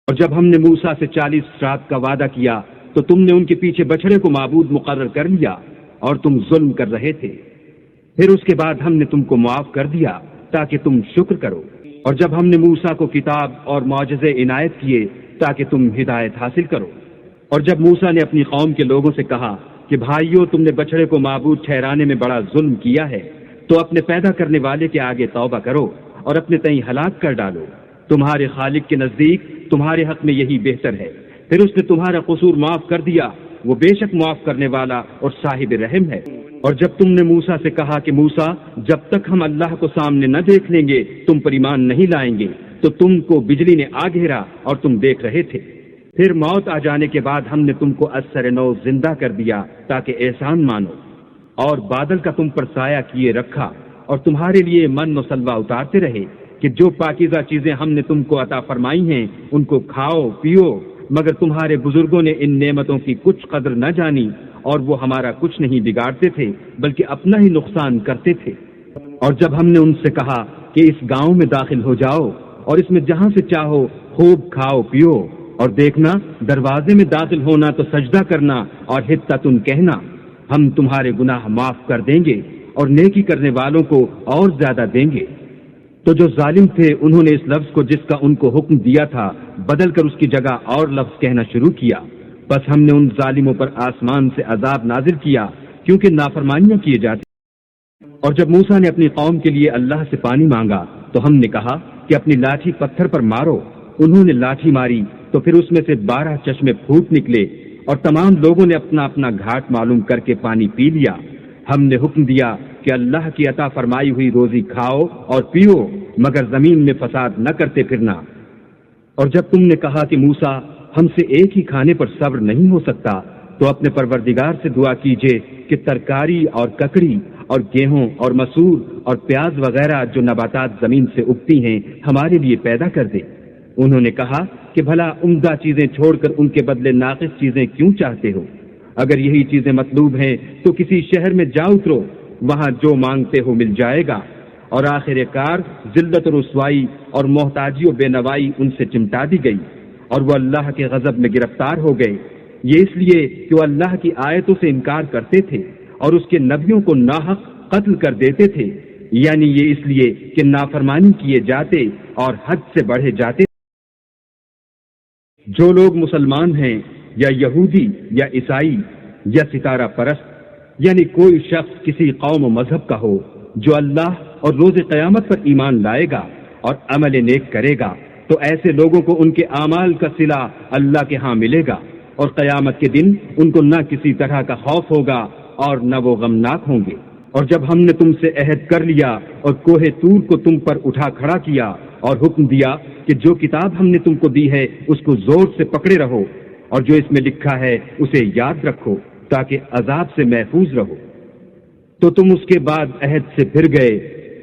اور جب ہم نے موسیٰ سے 40 رات کا وعدہ کیا تو تم نے ان کے پیچھے بچڑے کو معبود مقرر کر لیا اور تم ظلم کر رہے تھے۔ پھر اس کے بعد ہم نے تم کو معاف کر دیا تاکہ تم شکر کرو۔ اور جب ہم نے موسیٰ کو کتاب اور معجزے عنایت کیے تاکہ تم ہدایت حاصل کرو۔ اور جب موسیٰ نے اپنی قوم کے لوگوں سے کہا کہ بھائیو، تم نے بچڑے کو معبود ٹھہرانے میں بڑا ظلم کیا ہے، تو اپنے پیدا کرنے والے کے آگے توبہ کرو اور اپنے تئیں ہلاک کر ڈالو۔ تمہارے خالق کے نزدیک تمہارے حق میں یہی بہتر ہے۔ پھر اس نے تمہارا قصور معاف کر دیا، وہ بے شک معاف کرنے والا اور صاحب رحم ہے۔ اور جب تم نے موسیٰ سے کہا کہ موسیٰ، جب تک ہم اللہ کو سامنے نہ دیکھ لیں گے تم پر ایمان نہیں لائیں گے، تو تم کو بجلی نے آ گھیرا اور تم دیکھ رہے تھے۔ پھر موت آ جانے کے بعد ہم نے تم کو اثر نو زندہ کر دیا تاکہ احسان مانو، اور بادل کا تم پر سایہ کیے رکھا اور تمہارے لیے من و سلوہ اتارتے رہے کہ جو پاکیزہ چیزیں ہم نے تم کو عطا فرمائی ہیں ان کو کھاؤ پیو، مگر تمہارے بزرگوں نے ان نعمتوں کی کچھ قدر نہ جانی اور وہ ہمارا کچھ نہیں بگاڑتے تھے بلکہ اپنا ہی نقصان کرتے تھے۔ اور جب ہم نے ان سے کہا کہ اس گاؤں میں داخل ہو جاؤ اور اس میں جہاں سے چاہو خوب کھاؤ پیو، اور دیکھنا دروازے میں داخل ہونا تو سجدہ کرنا اور حطۃ کہنا، ہم تمہارے گناہ معاف کر دیں گے اور نیکی کرنے والوں کو اور زیادہ دیں گے۔ تو جو ظالم تھے انہوں نے اس لفظ کو جس کا ان کو حکم دیا تھا بدل کر اس کی جگہ اور لفظ کہنا شروع کیا، بس ہم نے ان ظالموں پر آسمان سے عذاب نازل کیا کیونکہ نافرمانیاں کیے جاتے۔ اور جب موسیٰ نے اپنی قوم کے لیے اللہ سے پانی مانگا تو ہم نے کہا کہ اپنی لاٹھی پتھر پر مارو۔ انہوں نے لاٹھی ماری تو پھر اس میں سے 12 چشمے پھوٹ نکلے اور تمام لوگوں نے اپنا اپنا گھاٹ معلوم کر کے پانی پی لیا۔ ہم نے حکم دیا کہ اللہ کی عطا فرمائی ہوئی روزی کھاؤ اور پیو، مگر زمین میں فساد نہ کرتے پھرنا۔ اور جب تم نے کہا کہ موسیٰ، ہم سے ایک ہی کھانے پر صبر نہیں ہو سکتا، تو اپنے پروردگار سے دعا کیجئے کہ ترکاری اور ککڑی اور گیہوں اور مسور اور پیاز وغیرہ جو نباتات زمین سے اگتی ہیں ہمارے لیے پیدا کر دے۔ انہوں نے کہا کہ بھلا عمدہ چیزیں چھوڑ کر ان کے بدلے ناقص چیزیں کیوں چاہتے ہو؟ اگر یہی چیزیں مطلوب ہیں تو کسی شہر میں جا اترو، وہاں جو مانگتے ہو مل جائے گا۔ اور آخر کار ذلت و رسوائی اور محتاجی و بے نوائی ان سے چمٹا دی گئی اور وہ اللہ کے غضب میں گرفتار ہو گئے، یہ اس لیے کہ وہ اللہ کی آیتوں سے انکار کرتے تھے اور اس کے نبیوں کو ناحق قتل کر دیتے تھے، یعنی یہ اس لیے کہ نافرمانی کیے جاتے اور حد سے بڑھے جاتے۔ جو لوگ مسلمان ہیں یا یہودی یا عیسائی یا ستارہ پرست، یعنی کوئی شخص کسی قوم و مذہب کا ہو، جو اللہ اور روز قیامت پر ایمان لائے گا اور عمل نیک کرے گا، تو ایسے لوگوں کو ان کے اعمال کا صلہ اللہ کے ہاں ملے گا، اور قیامت کے دن ان کو نہ کسی طرح کا خوف ہوگا اور نہ وہ غمناک ہوں گے۔ اور جب ہم نے تم سے عہد کر لیا اور کوہ طور کو تم پر اٹھا کھڑا کیا اور حکم دیا کہ جو کتاب ہم نے تم کو دی ہے اس کو زور سے پکڑے رہو اور جو اس میں لکھا ہے اسے یاد رکھو تاکہ عذاب سے محفوظ رہو، تو تم اس کے بعد عہد سے پھر گئے،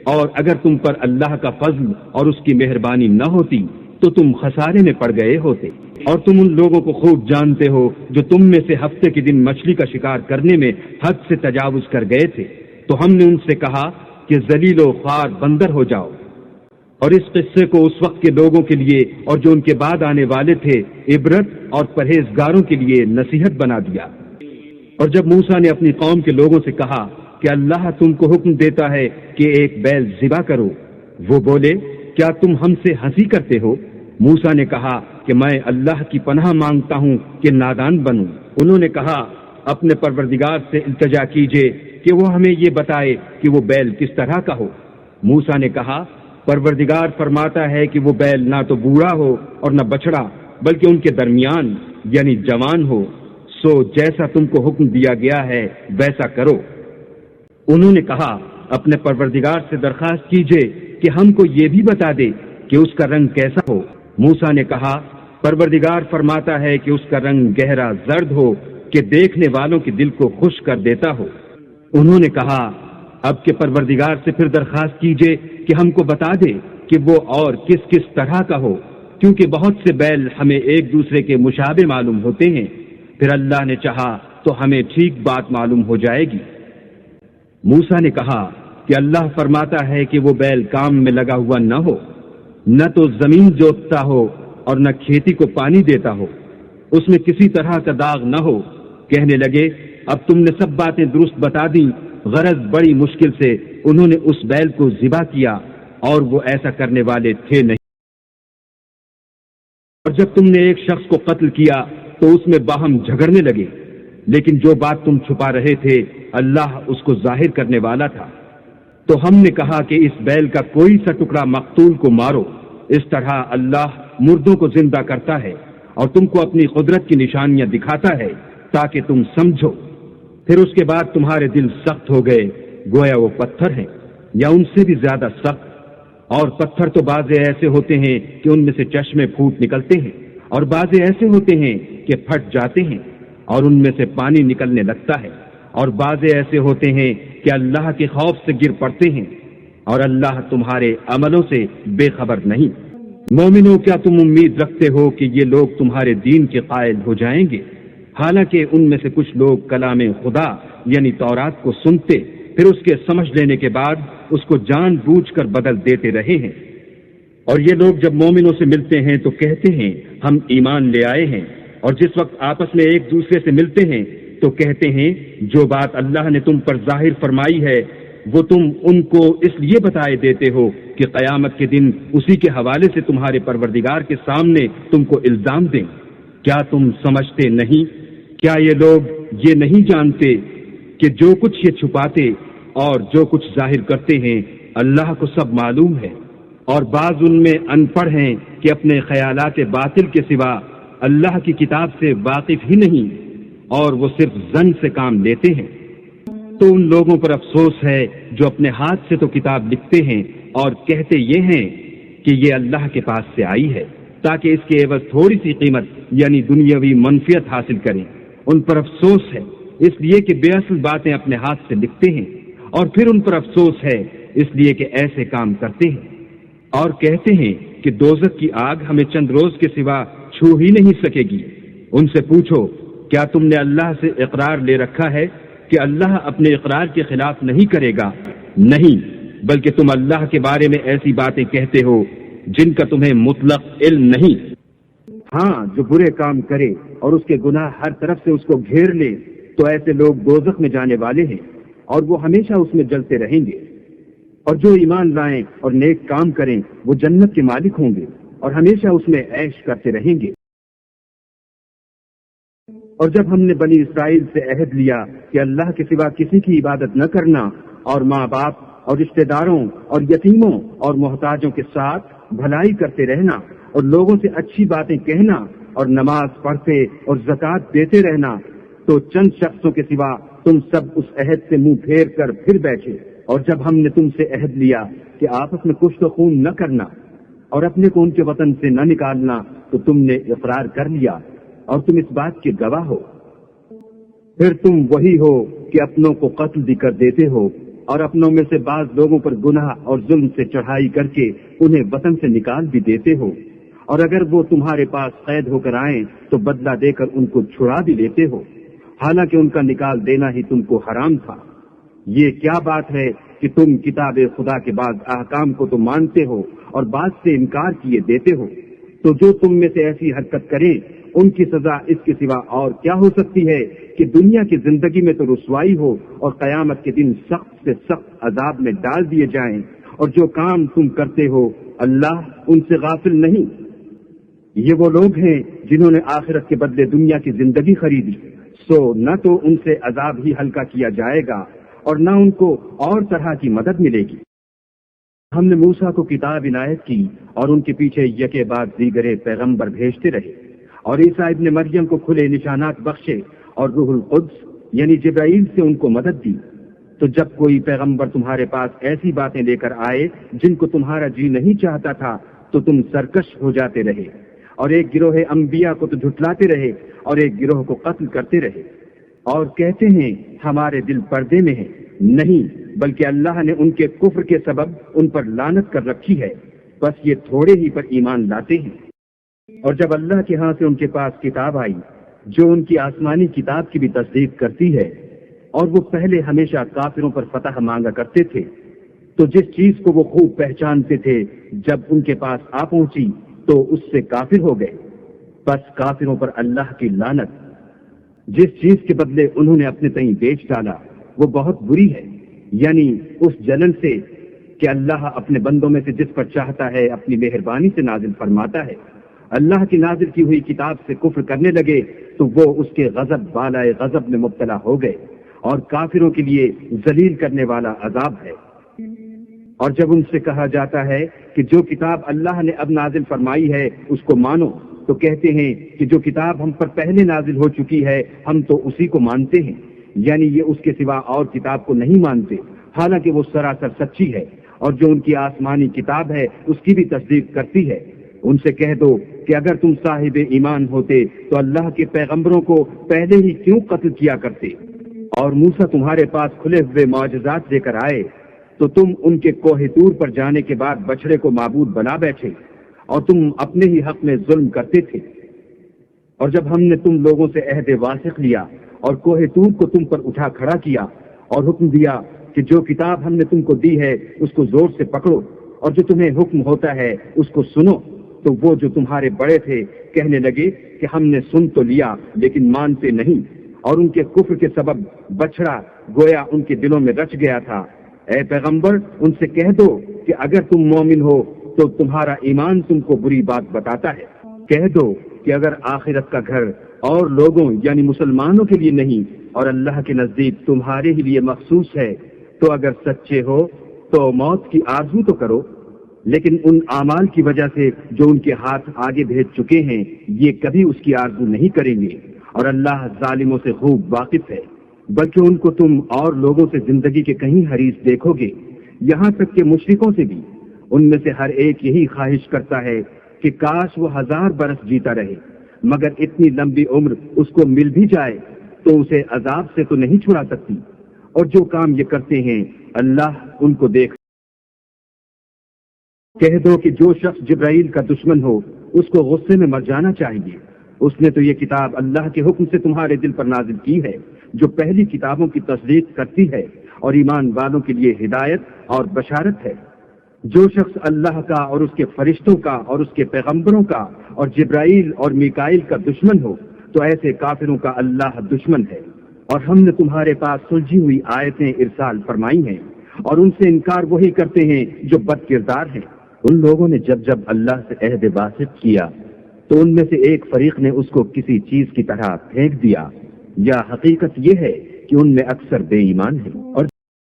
اور اگر تم پر اللہ کا فضل اور اس کی مہربانی نہ ہوتی تو تم خسارے میں پڑ گئے ہوتے۔ اور تم ان لوگوں کو خوب جانتے ہو جو تم میں سے ہفتے کے دن مچھلی کا شکار کرنے میں حد سے تجاوز کر گئے تھے، تو ہم نے ان سے کہا کہ ذلیل و خوار بندر ہو جاؤ، اور اس قصے کو اس وقت کے لوگوں کے لیے اور جو ان کے بعد آنے والے تھے عبرت اور پرہیزگاروں کے لیے نصیحت بنا دیا۔ اور جب موسیٰ نے اپنی قوم کے لوگوں سے کہا کہ اللہ تم کو حکم دیتا ہے کہ ایک بیل ذبح کرو، وہ بولے کیا تم ہم سے ہنسی کرتے ہو؟ موسیٰ نے کہا کہ میں اللہ کی پناہ مانگتا ہوں کہ نادان بنوں۔ انہوں نے کہا اپنے پروردگار سے التجا کیجئے کہ وہ ہمیں یہ بتائے کہ وہ بیل کس طرح کا ہو۔ موسیٰ نے کہا پروردگار فرماتا ہے کہ وہ بیل نہ تو بوڑھا ہو اور نہ بچڑا، بلکہ ان کے درمیان یعنی جوان ہو، سو جیسا تم کو حکم دیا گیا ہے ویسا کرو۔ انہوں نے کہا اپنے پروردگار سے درخواست کیجئے کہ ہم کو یہ بھی بتا دے کہ اس کا رنگ کیسا ہو۔ موسیٰ نے کہا پروردگار فرماتا ہے کہ اس کا رنگ گہرا زرد ہو کہ دیکھنے والوں کے دل کو خوش کر دیتا ہو۔ انہوں نے کہا اب کے پروردگار سے پھر درخواست کیجئے کہ ہم کو بتا دے کہ وہ اور کس کس طرح کا ہو، کیونکہ بہت سے بیل ہمیں ایک دوسرے کے مشابہ معلوم ہوتے ہیں، پھر اللہ نے چاہا تو ہمیں ٹھیک بات معلوم ہو جائے گی۔ موسیٰ نے کہا کہ اللہ فرماتا ہے کہ وہ بیل کام میں لگا ہوا نہ ہو، نہ تو زمین جوتتا ہو اور نہ کھیتی کو پانی دیتا ہو، اس میں کسی طرح کا داغ نہ ہو، کہنے لگے اب تم نے سب باتیں درست بتا دیں، غرض بڑی مشکل سے انہوں نے اس بیل کو ذبح کیا اور وہ ایسا کرنے والے تھے نہیں۔ اور جب تم نے ایک شخص کو قتل کیا تو اس میں باہم جھگڑنے لگے، لیکن جو بات تم چھپا رہے تھے اللہ اس کو ظاہر کرنے والا تھا۔ تو ہم نے کہا کہ اس بیل کا کوئی سا ٹکڑا مقتول کو مارو، اس طرح اللہ مردوں کو زندہ کرتا ہے اور تم کو اپنی قدرت کی نشانیاں دکھاتا ہے تاکہ تم سمجھو۔ پھر اس کے بعد تمہارے دل سخت ہو گئے، گویا وہ پتھر ہیں یا ان سے بھی زیادہ سخت۔ اور پتھر تو بعض ایسے ہوتے ہیں کہ ان میں سے چشمے پھوٹ نکلتے ہیں، اور بعض ایسے ہوتے ہیں کہ پھٹ جاتے ہیں اور ان میں سے پانی نکلنے لگتا ہے، اور بعض ایسے ہوتے ہیں کہ اللہ کے خوف سے گر پڑتے ہیں، اور اللہ تمہارے عملوں سے بے خبر نہیں۔ مومنوں، کیا تم امید رکھتے ہو کہ یہ لوگ تمہارے دین کے قائل ہو جائیں گے؟ حالانکہ ان میں سے کچھ لوگ کلام خدا یعنی تورات کو سنتے پھر اس کے سمجھ لینے کے بعد اس کو جان بوجھ کر بدل دیتے رہے ہیں۔ اور یہ لوگ جب مومنوں سے ملتے ہیں تو کہتے ہیں ہم ایمان لے آئے ہیں، اور جس وقت آپس میں ایک دوسرے سے ملتے ہیں تو کہتے ہیں جو بات اللہ نے تم پر ظاہر فرمائی ہے وہ تم ان کو اس لیے بتائے دیتے ہو کہ قیامت کے دن اسی کے حوالے سے تمہارے پروردگار کے سامنے تم کو الزام دیں۔ کیا تم سمجھتے نہیں؟ کیا یہ لوگ یہ نہیں جانتے کہ جو کچھ یہ چھپاتے اور جو کچھ ظاہر کرتے ہیں اللہ کو سب معلوم ہے؟ اور بعض ان میں ان پڑھ ہیں کہ اپنے خیالات باطل کے سوا اللہ کی کتاب سے واقف ہی نہیں، اور وہ صرف ظن سے کام لیتے ہیں۔ تو ان لوگوں پر افسوس ہے جو اپنے ہاتھ سے تو کتاب لکھتے ہیں اور کہتے یہ ہیں کہ یہ اللہ کے پاس سے آئی ہے تاکہ اس کے عوض تھوڑی سی قیمت یعنی دنیاوی منفیت حاصل کریں۔ ان پر افسوس ہے اس لیے کہ بے اصل باتیں اپنے ہاتھ سے لکھتے ہیں، اور پھر ان پر افسوس ہے اس لیے کہ ایسے کام کرتے ہیں، اور کہتے ہیں کہ دوزخ کی آگ ہمیں چند روز کے سوا چھو ہی نہیں سکے گی۔ ان سے پوچھو کیا تم نے اللہ سے اقرار لے رکھا ہے کہ اللہ اپنے اقرار کے خلاف نہیں کرے گا؟ نہیں، بلکہ تم اللہ کے بارے میں ایسی باتیں کہتے ہو جن کا تمہیں مطلق علم نہیں۔ ہاں، جو برے کام کرے اور اس کے گناہ ہر طرف سے اس کو گھیر لے تو ایسے لوگ دوزخ میں جانے والے ہیں اور وہ ہمیشہ اس میں جلتے رہیں گے۔ اور جو ایمان لائیں اور نیک کام کریں وہ جنت کے مالک ہوں گے اور ہمیشہ اس میں عیش کرتے رہیں گے۔ اور جب ہم نے بنی اسرائیل سے عہد لیا کہ اللہ کے سوا کسی کی عبادت نہ کرنا اور ماں باپ اور رشتہ داروں اور یتیموں اور محتاجوں کے ساتھ بھلائی کرتے رہنا اور لوگوں سے اچھی باتیں کہنا اور نماز پڑھتے اور زکوٰۃ دیتے رہنا، تو چند شخصوں کے سوا تم سب اس عہد سے منہ پھیر کر پھر بیٹھے۔ اور جب ہم نے تم سے عہد لیا کہ آپس میں کشت و خون نہ کرنا اور اپنے کو ان کے وطن سے نہ نکالنا تو تم نے اقرار کر لیا اور تم اس بات کے گواہ ہو۔ پھر تم وہی ہو کہ اپنوں کو قتل بھی کر دیتے ہو اور اپنوں میں سے بعض لوگوں پر گناہ اور ظلم سے چڑھائی کر کے انہیں وطن سے نکال بھی دیتے ہو، اور اگر وہ تمہارے پاس قید ہو کر آئیں تو بدلہ دے کر ان کو چھڑا بھی لیتے ہو، حالانکہ ان کا نکال دینا ہی تم کو حرام تھا۔ یہ کیا بات ہے کہ تم کتاب خدا کے بعض احکام کو تو مانتے ہو اور بعض سے انکار کیے دیتے ہو؟ تو جو تم میں سے ایسی حرکت کریں ان کی سزا اس کے سوا اور کیا ہو سکتی ہے کہ دنیا کی زندگی میں تو رسوائی ہو اور قیامت کے دن سخت سے سخت عذاب میں ڈال دیے جائیں، اور جو کام تم کرتے ہو اللہ ان سے غافل نہیں۔ یہ وہ لوگ ہیں جنہوں نے آخرت کے بدلے دنیا کی زندگی خریدی، سو نہ تو ان سے عذاب ہی ہلکا کیا جائے گا اور نہ ان کو اور طرح کی مدد ملے گی۔ ہم نے موسیٰ کو کتاب عنایت کی اور ان کے پیچھے یکے بعد دیگرے پیغمبر بھیجتے رہے، اور عیسیٰ ابن مریم کو کھلے نشانات بخشے اور روح القدس یعنی جبرائیل سے ان کو مدد دی۔ تو جب کوئی پیغمبر تمہارے پاس ایسی باتیں لے کر آئے جن کو تمہارا جی نہیں چاہتا تھا تو تم سرکش ہو جاتے رہے، اور ایک گروہ انبیاء کو تو جھٹلاتے رہے اور ایک گروہ کو قتل کرتے رہے، اور کہتے ہیں ہمارے دل پردے میں ہیں۔ نہیں، بلکہ اللہ نے ان کے کفر کے سبب ان پر لعنت کر رکھی ہے، بس یہ تھوڑے ہی پر ایمان لاتے ہیں۔ اور جب اللہ کے ہاں سے ان کے پاس کتاب آئی جو ان کی آسمانی کتاب کی بھی تصدیق کرتی ہے، اور وہ پہلے ہمیشہ کافروں پر فتح مانگا کرتے تھے، تو جس چیز کو وہ خوب پہچانتے تھے جب ان کے پاس آ پہنچی تو اس سے کافر ہو گئے۔ بس کافروں پر اللہ کی لعنت۔ جس چیز کے بدلے انہوں نے اپنے تئیں بیچ ڈالا وہ بہت بری ہے، یعنی اس جلن سے کہ اللہ اپنے بندوں میں سے جس پر چاہتا ہے اپنی مہربانی سے نازل فرماتا ہے۔ اللہ کی نازل کی ہوئی کتاب سے کفر کرنے لگے تو وہ اس کے غضب بالائے غضب میں مبتلا ہو گئے، اور کافروں کے لیے ذلیل کرنے والا عذاب ہے۔ اور جب ان سے کہا جاتا ہے کہ جو کتاب اللہ نے اب نازل فرمائی ہے اس کو مانو، تو کہتے ہیں کہ جو کتاب ہم پر پہلے نازل ہو چکی ہے ہم تو اسی کو مانتے ہیں، یعنی یہ اس کے سوا اور کتاب کو نہیں مانتے، حالانکہ وہ سراسر سچی ہے، اور جو ان کی آسمانی کتاب ہے اس کی بھی تصدیق کرتی ہے۔ ان سے کہہ دو کہ اگر تم صاحب ایمان ہوتے تو اللہ کے پیغمبروں کو پہلے ہی کیوں قتل کیا کرتے، اور موسیٰ تمہارے پاس کھلے ہوئے معجزات لے کر آئے تو تم ان کے کوہ طور پر جانے کے بعد بچڑے کو معبود بنا بیٹھے، اور تم اپنے ہی حق میں ظلم کرتے تھے۔ اور جب ہم نے تم لوگوں سے عہد واثق لیا اور کوہ طور کو تم پر اٹھا کھڑا کیا اور حکم دیا کہ جو کتاب ہم نے تم کو دی ہے اس کو زور سے پکڑو، اور جو تمہیں حکم ہوتا ہے اس کو سنو، تو وہ جو تمہارے بڑے تھے کہنے لگے کہ ہم نے سن تو لیا لیکن مانتے نہیں، اور ان کے کفر کے سبب بچڑا گویا ان کے دلوں میں رچ گیا تھا۔ اے پیغمبر ان سے کہہ دو کہ اگر تم مومن ہو تو تمہارا ایمان تم کو بری بات بتاتا ہے۔ کہہ دو کہ اگر آخرت کا گھر اور لوگوں یعنی مسلمانوں کے لیے نہیں اور اللہ کے نزدیک تمہارے ہی لیے مخصوص ہے تو اگر سچے ہو تو موت کی آرزو تو کرو، لیکن ان اعمال کی وجہ سے جو ان کے ہاتھ آگے بھیج چکے ہیں یہ کبھی اس کی آرزو نہیں کریں گے، اور اللہ ظالموں سے خوب واقف ہے۔ بلکہ ان کو تم اور لوگوں سے زندگی کے کہیں حریص دیکھو گے، یہاں تک کہ مشرکوں سے بھی۔ ان میں سے ہر ایک یہی خواہش کرتا ہے کہ کاش وہ 1000 برس جیتا رہے، مگر اتنی لمبی عمر اس کو مل بھی جائے تو اسے عذاب سے تو نہیں چھڑا سکتی، اور جو کام یہ کرتے ہیں اللہ ان کو دیکھ۔ کہہ دو کہ جو شخص جبرائیل کا دشمن ہو اس کو غصے میں مر جانا چاہیے، اس نے تو یہ کتاب اللہ کے حکم سے تمہارے دل پر نازل کی ہے جو پہلی کتابوں کی تصدیق کرتی ہے اور ایمان والوں کے لیے ہدایت اور بشارت ہے۔ جو شخص اللہ کا اور اس کے فرشتوں کا اور اس کے پیغمبروں کا اور جبرائیل اور میکائیل کا دشمن ہو تو ایسے کافروں کا اللہ دشمن ہے۔ اور ہم نے تمہارے پاس سلجھی ہوئی آیتیں ارسال فرمائی ہیں، اور ان سے انکار وہی کرتے ہیں جو بد کردار ہیں۔ ان لوگوں نے جب اللہ سے عہد واثق کیا تو ان میں سے ایک فریق نے اس کو کسی چیز کی طرح پھینک دیا، یا حقیقت یہ ہے کہ ان میں اکثر بے ایمان ہیں۔ اور